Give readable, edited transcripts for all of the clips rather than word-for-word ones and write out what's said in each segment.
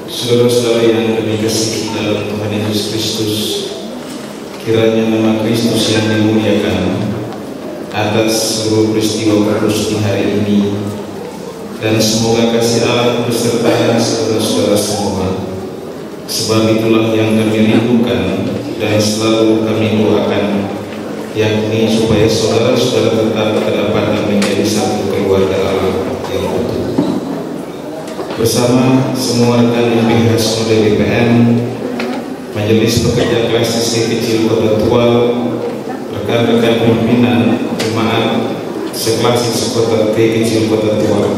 Saudara-saudara yang kami kasihi dalam Tuhan Yesus Kristus, kiranya nama Kristus yang dimuliakan atas seluruh peristiwa kudus di hari ini, dan semoga kasih Allah beserta saudara-saudara semua. Sebab itulah yang kami rindukan dan selalu kami doakan, yakni supaya saudara-saudara tetap kedapatan menjadi satu keluarga Allah yang utuh. Bersama semua rekan MPH DPM, Majelis Pekerja Klasik Kecil Kota Tual, rekan-rekan pimpinan jemaat seklasik Kota Kecil Kota Tual,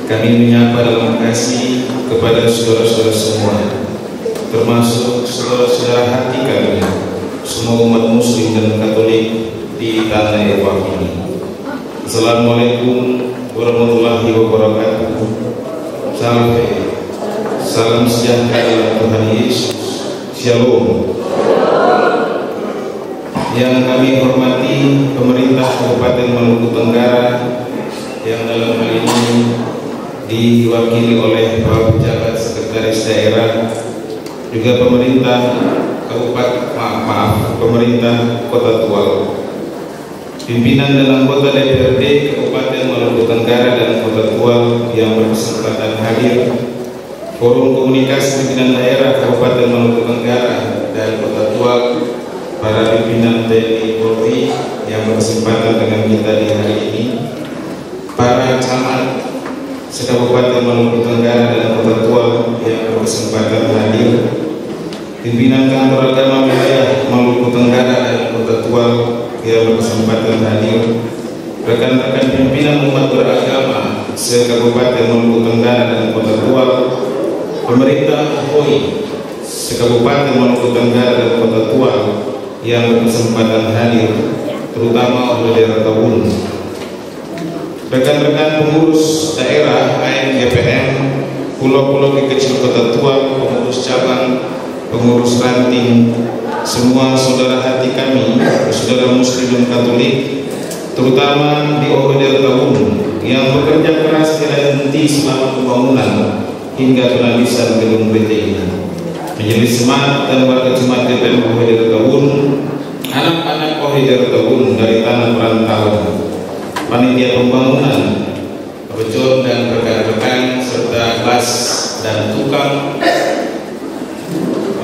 kami menyapa dalam kasih kepada saudara-saudara semua, termasuk saudara-saudara hati kami, semua umat Muslim dan Katolik di tanah Eropa ini. Assalamualaikum warahmatullahi wabarakatuh. Salam sejahtera dalam Tuhan Yesus. Shalom. Yang kami hormati pemerintah Kabupaten Maluku Tenggara, yang dalam hal ini diwakili oleh para pejabat sekretaris daerah, juga pemerintah pemerintah Kota Tual, pimpinan dan anggota DPRD Kabupaten Maluku Tenggara dan Kota Tual yang berkesempatan hadir, Forum Komunikasi Pimpinan Daerah Kabupaten Maluku Tenggara dan Kota Tual, para pimpinan TNI Polri yang berkesempatan dengan kita di hari ini, para camat se-Kabupaten Maluku Tenggara dan Kota Tual yang berkesempatan hadir, pimpinan kantor agama wilayah Maluku Tenggara dan Kota Tual yang berkesempatan hadir, rekan-rekan pimpinan umat beragama se-Kabupaten Maluku Tenggara dan Kota Tual, pemerintah HOI se-Kabupaten Maluku Tenggara dan Kota Tual yang berkesempatan hadir, terutama oleh daerah Tabun, rekan-rekan pengurus daerah AMGPM Pulau-Pulau Kecil Kota Tual, pengurus cabang, pengurus ranting, semua saudara hati kami, saudara Muslim dan Katolik, terutama di OHD Tabun yang bekerja keras tidak henti selama pembangunan hingga penabisan gedung PT ini. Majelis Jemaat dan warga jemaat DPM OHD Tabun, anak-anak OHD Tabun dari tanah perantauan, panitia pembangunan, pecol dan rekan-rekan serta bas dan tukang.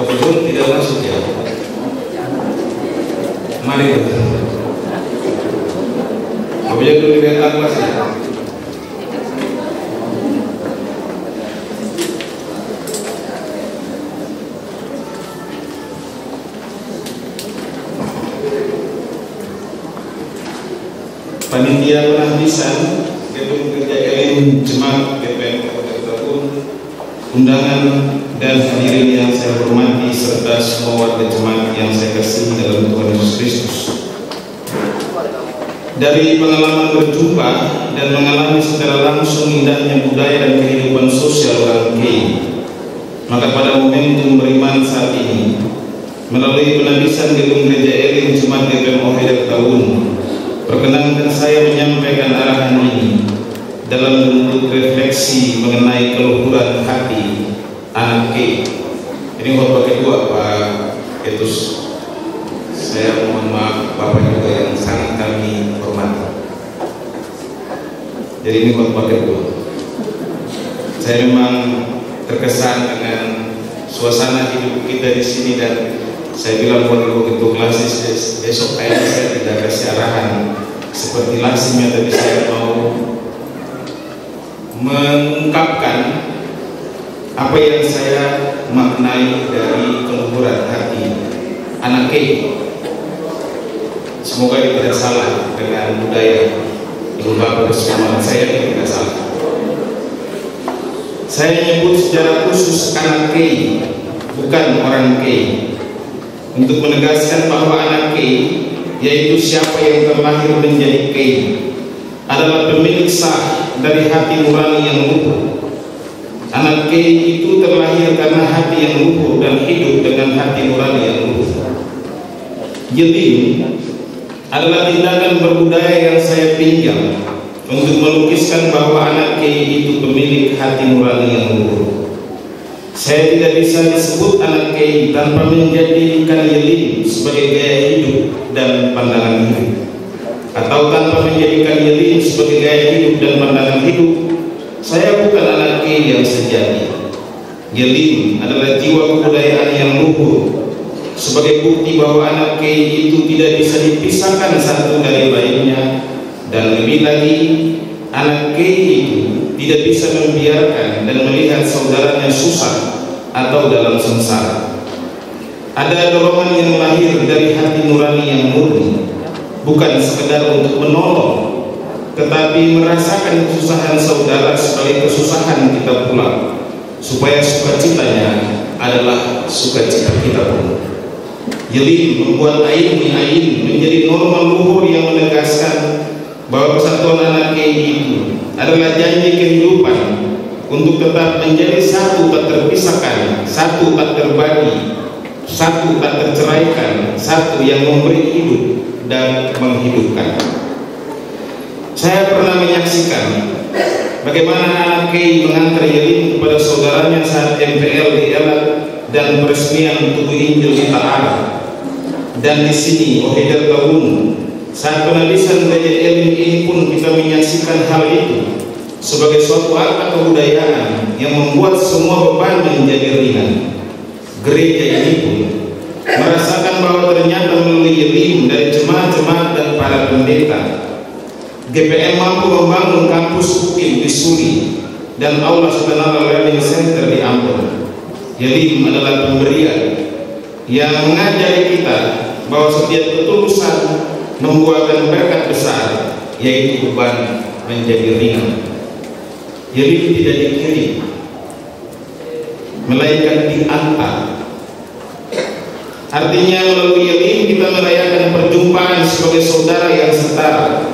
Pecol tidak masuk ya. Mari apabila dulu lihat apa sih? Panitia penabisan gedung kerja elim jemaat DPM Kota Tabun, undangan dan hadirin yang saya hormati serta semua warga jemaat yang saya kasihi dalam Tuhan Yesus Kristus. Dari pengalaman berjumpa dan mengalami secara langsung indahnya budaya dan kehidupan sosial orang Kei, maka pada momentum beriman saat ini, melalui penabisan gedung gereja elim jemaat DPM OHD Tabun, perkenankan saya menyampaikan arahan ini dalam bentuk refleksi mengenai keluhuran hati anak Kei. Ini khotbah kedua Pak Ketus. Saya mohon maaf Bapak juga yang sangat kami hormati. Jadi ini khotbah kedua. Saya memang terkesan dengan suasana hidup kita di sini, dan saya bilang waktu itu klasis besok kayaknya saya tidak kasih arahan seperti lazimnya, tapi saya mau mengungkapkan apa yang saya maknai dari keluhuran hati anak Kei. Semoga tidak salah dengan budaya Ibu Bapak bersama saya, tidak salah. Saya menyebut secara khusus anak Kei, bukan orang Kei, untuk menegaskan bahwa anak Kei, yaitu siapa yang terlahir menjadi Kei, adalah pemilik sah dari hati nurani yang luhur. Anak Kei itu terlahir karena hati yang luhur dan hidup dengan hati nurani yang luhur. Jelim adalah tindakan berbudaya yang saya pinjam untuk melukiskan bahwa anak Kei itu pemilik hati nurani yang luhur. Saya tidak bisa disebut anak kiai tanpa menjadikan Yelim sebagai gaya hidup dan pandangan hidup, atau tanpa menjadikan Yelim sebagai gaya hidup dan pandangan hidup. Saya bukan anak kiai yang sejati. Yelim adalah jiwa kebudayaan yang luhur, sebagai bukti bahwa anak kiai itu tidak bisa dipisahkan satu dari lainnya, dan lebih lagi anak kiai itu tidak bisa membiarkan dan melihat saudaranya susah atau dalam sengsara. Ada dorongan yang lahir dari hati nurani yang murni, bukan sekedar untuk menolong, tetapi merasakan kesusahan saudara sebagai kesusahan kita pula, supaya sukacitanya adalah sukacita kita pun. Yelim membuat ain menjadi norma luhur yang menegaskan bahwa persatuan anak kiai itu adalah janji kehidupan untuk tetap menjadi satu tak terpisahkan, satu tak terbagi, satu tak terceraikan, satu yang memberi hidup dan menghidupkan. Saya pernah menyaksikan bagaimana anak kiai mengantar Yelim kepada saudaranya saat MPL dihelat dan peresmian tubuh Injil di Ta'ala. Dan di sini Ohedar Kawun, saat penulisan gereja Yelim ini pun kita menyaksikan hal itu sebagai suatu akta kebudayaan yang membuat semua beban menjadi ringan. Gereja ini pun merasakan bahwa ternyata melalui Yelim dari jemaat-jemaat dan para pendeta, GPM mampu membangun kampus UKIM di Suli dan Aula Sultanal Learning Center di Ambon. Yelim adalah pemberian yang mengajari kita bahwa setiap ketulusan membuahkan berkat besar, yaitu beban menjadi ringan. Yelim tidak dikirim, melainkan diantar. Artinya melalui Yelim kita merayakan perjumpaan sebagai saudara yang setara.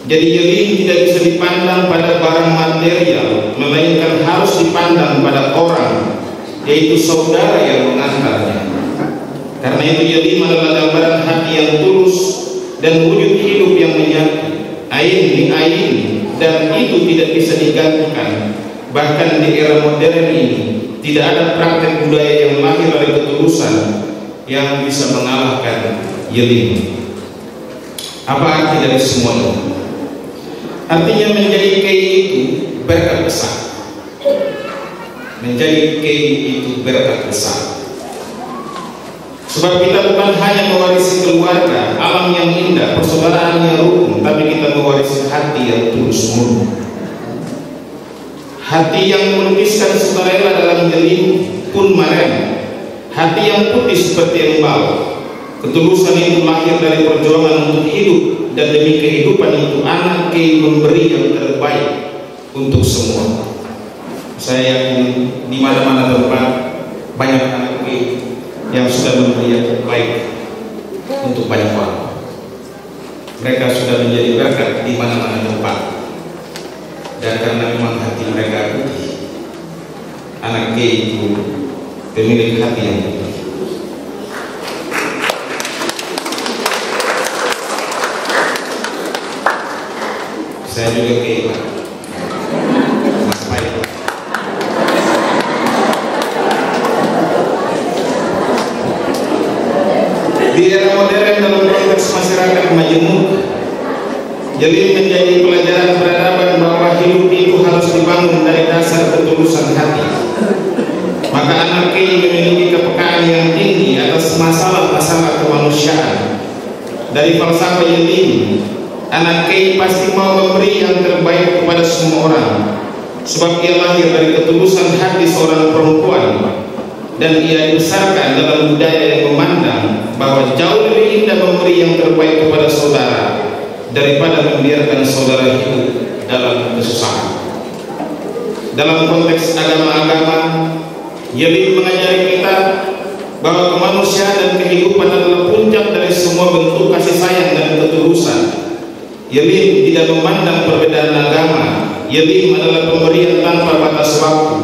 Jadi Yelim tidak bisa dipandang pada barang material, melainkan harus dipandang pada orang, yaitu saudara yang mengantarnya. Karena itu Yelim adalah gambaran hati yang tulus dan wujud hidup yang menyatu, ain di ain, dan itu tidak bisa digantikan. Bahkan di era modern ini tidak ada praktek budaya yang lahir dari ketulusan yang bisa mengalahkan Yelim. Apa arti dari semua ini? Artinya menjadi kiai itu berkat besar. Menjadi kiai itu berkat besar. Sebab kita bukan hanya mewarisi keluarga, alam yang indah, persaudaraan yang rukun, tapi kita mewarisi hati yang tulus murni. Hati yang melukiskan sukarela dalam Yelim pun maren. Hati yang putih seperti embal. Ketulusan itu lahir dari perjuangan untuk hidup, dan demi kehidupan itu anak kiai memberi yang terbaik untuk semua. Saya yakin di mana-mana tempat banyak anak kiai yang sudah memberi yang terbaik untuk banyak orang. Mereka sudah menjadi berkat di mana-mana tempat, dan karena memang hati mereka putih, anak kiai itu memiliki hati yang putih. Saya juga kiai, Mas Baik. Di era modern dalam konteks masyarakat majemuk, Yelim menjadi pelajaran peradaban bahwa hidup itu harus dibangun dari dasar ketulusan hati. Maka anak kiai memiliki kepekaan yang tinggi atas masalah-masalah kemanusiaan. Dari falsafah Yelim, anak kiai pasti mau memberi yang terbaik kepada semua orang, sebab ia lahir dari ketulusan hati seorang perempuan, dan ia dibesarkan dalam budaya yang memandang bahwa jauh lebih indah memberi yang terbaik kepada saudara daripada membiarkan saudara hidup dalam kesusahan. Dalam konteks agama-agama, Yelim mengajari kita bahwa kemanusiaan dan kehidupan adalah puncak dari semua bentuk kasih sayang dan ketulusan. Yelim tidak memandang perbedaan agama. Yelim adalah pemberian tanpa batas waktu.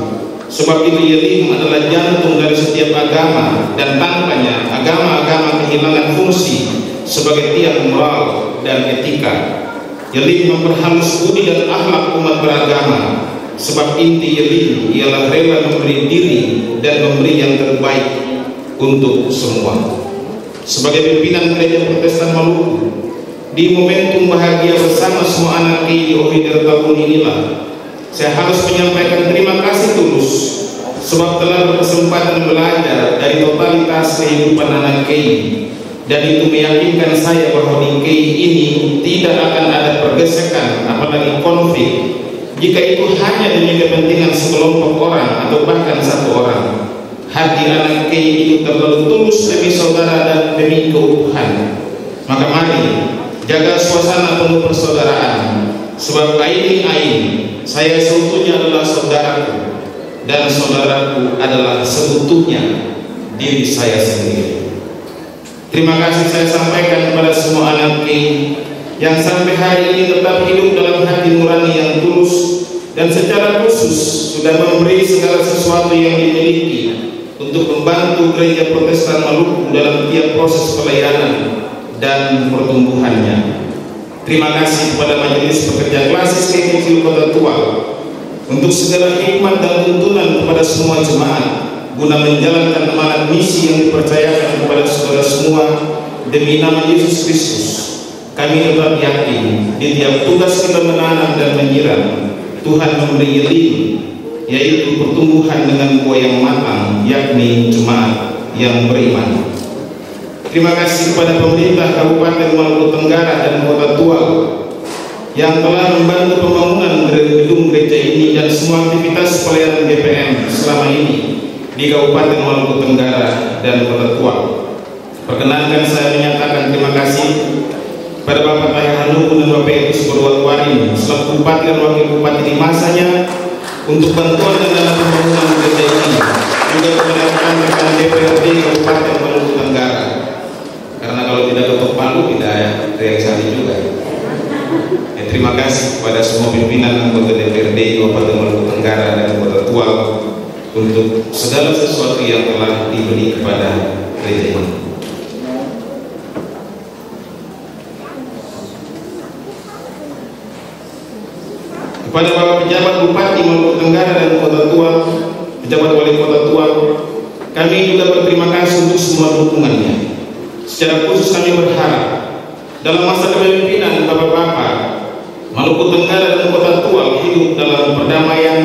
Sebab itu Yelim adalah jantung dari setiap agama, dan tanpanya agama-agama kehilangan fungsi sebagai tiang moral dan etika. Yelim memperhalus budi dan akhlak umat beragama, sebab inti Yelin ialah rela memberi diri dan memberi yang terbaik untuk semua. Sebagai pimpinan Gereja Protestan Maluku, di momentum bahagia bersama semua anak KI di Ohidar tahun inilah, saya harus menyampaikan terima kasih tulus sebab telah berkesempatan belajar dari totalitas kehidupan anak KI, dan itu meyakinkan saya bahwa di KI ini tidak akan ada pergesekan apalagi konflik jika itu hanya demi kepentingan sekelompok orang atau bahkan satu orang. Hati anak KI itu terlalu tulus demi saudara dan demi keutuhan. Maka mari jaga suasana penuh persaudaraan, sebab aini saya seutuhnya adalah saudaraku, dan saudaraku adalah seutuhnya diri saya sendiri. Terima kasih saya sampaikan kepada semua anak KI yang sampai hari ini tetap hidup dalam hati nurani yang tulus dan secara khusus sudah memberi segala sesuatu yang dimiliki untuk membantu Gereja Protestan Maluku dalam tiap proses pelayanan dan pertumbuhannya. Terima kasih kepada Majelis Pekerja Klasis KKKI Kota Tua untuk segala hikmat dan tuntunan kepada semua jemaat guna menjalankan amanat misi yang dipercayakan kepada saudara semua demi nama Yesus Kristus. Kami tetap yakin di tiap tugas kita menanam dan menyiram, Tuhan memberi Yelin, yaitu pertumbuhan dengan buah yang matang, yakni jemaat yang beriman. Terima kasih kepada pemerintah Kabupaten Maluku Tenggara dan Kota Tua yang telah membantu pembangunan gedung gereja ini dan semua aktivitas pelayanan GPM selama ini di Kabupaten Maluku Tenggara dan Kota Tua. Perkenankan saya menyatakan terima kasih pada Bapak Tahir Hanuku dan Bapak Ekus Purwatwarin selaku Bupati dan Wakil Bupati di masanya untuk bantuan dan dana pembangunan gereja ini, juga kepada rekan-rekan DPRD Kabupaten Maluku Tenggara, karena kalau tidak ketuk palu tidak realisasi juga. Terima kasih kepada semua pimpinan anggota DPRD Kabupaten Maluku Tenggara dan Kota Tua untuk segala sesuatu yang telah diberi kepada gereja ini. Kepada Bapak Pejabat Bupati Maluku Tenggara dan Kota Tua, Pejabat Wali Kota Tua, kami juga berterima kasih untuk semua dukungannya. Secara khusus kami berharap dalam masa kepemimpinan Bapak-Bapak Maluku Tenggara dan Kota Tua hidup dalam perdamaian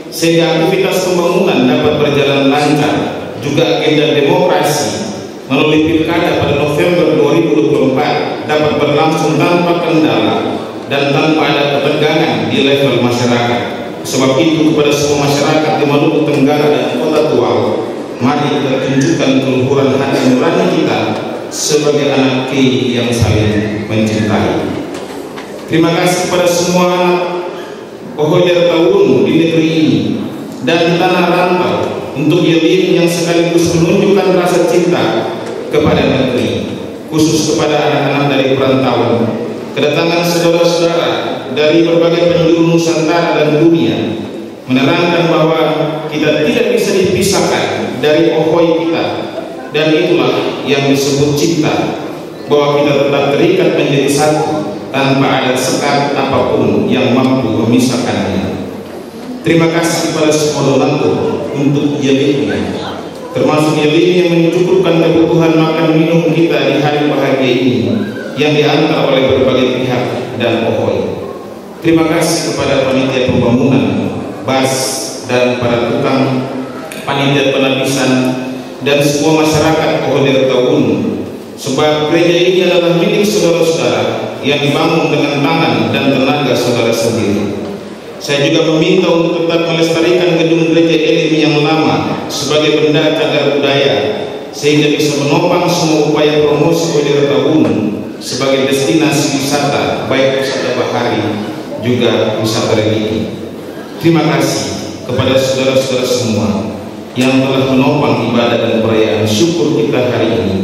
sehingga aktivitas pembangunan dapat berjalan lancar, juga agenda demokrasi melalui pilkada pada November 2024 dapat berlangsung tanpa kendala dan tanpa ada ketegangan di level masyarakat. Sebab itu kepada semua masyarakat di Maluku Tenggara dan Kota Tua, mari kita tunjukkan keluhuran hati nurani kita sebagai anak KI yang saling mencintai. Terima kasih kepada semua Ohidar tahun di negeri ini dan di tanah rantau untuk Yelin yang sekaligus menunjukkan rasa cinta kepada negeri, khusus kepada anak-anak dari perantauan. Kedatangan saudara-saudara dari berbagai penjuru Nusantara dan dunia menerangkan bahwa kita tidak bisa dipisahkan dari ohoi kita, dan itulah yang disebut cinta, bahwa kita tetap terikat menjadi satu tanpa ada sekat apapun yang mampu memisahkannya. Terima kasih kepada semua donatur untuk Yelin, termasuk Yelin yang mencukupkan kebutuhan makan minum kita di hari bahagia ini yang diantar oleh berbagai pihak dan ohoi. Terima kasih kepada panitia pembangunan, BAS, dan para tukang, panitia penapisan, dan semua masyarakat Ohidar tahun, sebab gereja ini adalah milik saudara-saudara yang dibangun dengan tangan dan tenaga saudara sendiri. Saya juga meminta untuk tetap melestarikan gedung gereja Elim yang lama sebagai benda cagar budaya, sehingga bisa menopang semua upaya promosi Ohidar tahun sebagai destinasi wisata, baik wisata bahari juga wisata religi. Terima kasih kepada saudara-saudara semua yang telah menopang ibadah dan perayaan syukur kita hari ini.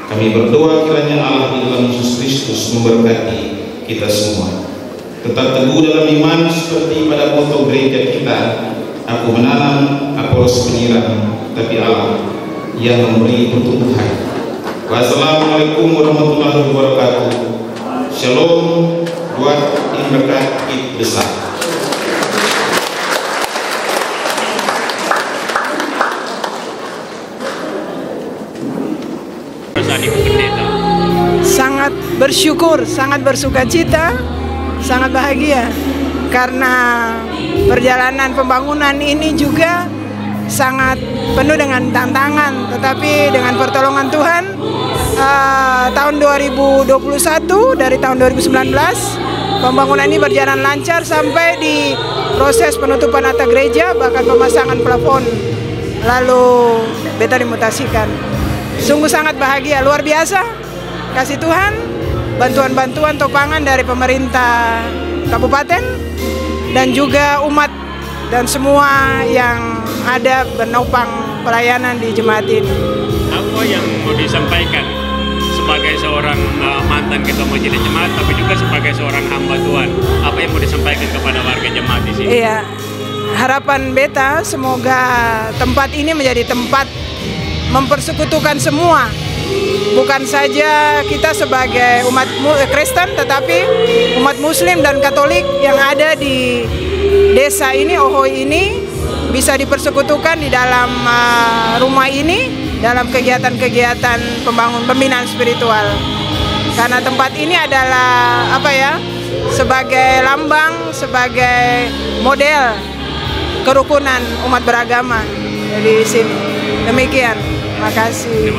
Kami berdoa kiranya Allah di dalam Yesus Kristus memberkati kita semua. Tetap teguh dalam iman seperti pada moto gereja kita, aku menanam, Apolos menyiram, tapi Allah yang memberi pertumbuhan. Wassalamualaikum warahmatullahi wabarakatuh. Shalom buat berkat besar. bersyukur, sangat bersukacita, sangat bahagia karena perjalanan pembangunan ini juga sangat penuh dengan tantangan, tetapi dengan pertolongan Tuhan tahun 2021 dari tahun 2019 pembangunan ini berjalan lancar sampai di proses penutupan atap gereja, bahkan pemasangan plafon, lalu beta dimutasikan. Sungguh sangat bahagia, luar biasa. Kasih Tuhan, bantuan-bantuan topangan dari pemerintah kabupaten dan juga umat dan semua yang ada menopang pelayanan di jemaat ini. Apa yang mau disampaikan sebagai seorang mantan ketua majelis jemaat, tapi juga sebagai seorang hamba Tuhan? Apa yang mau disampaikan kepada warga jemaat di sini? Iya, harapan beta semoga tempat ini menjadi tempat mempersekutukan semua. Bukan saja kita sebagai umat Kristen, tetapi umat Muslim dan Katolik yang ada di desa ini, Ohoi ini, bisa dipersekutukan di dalam rumah ini, dalam kegiatan-kegiatan pembinaan spiritual. Karena tempat ini adalah sebagai lambang, sebagai model kerukunan umat beragama di sini. Demikian, terima kasih.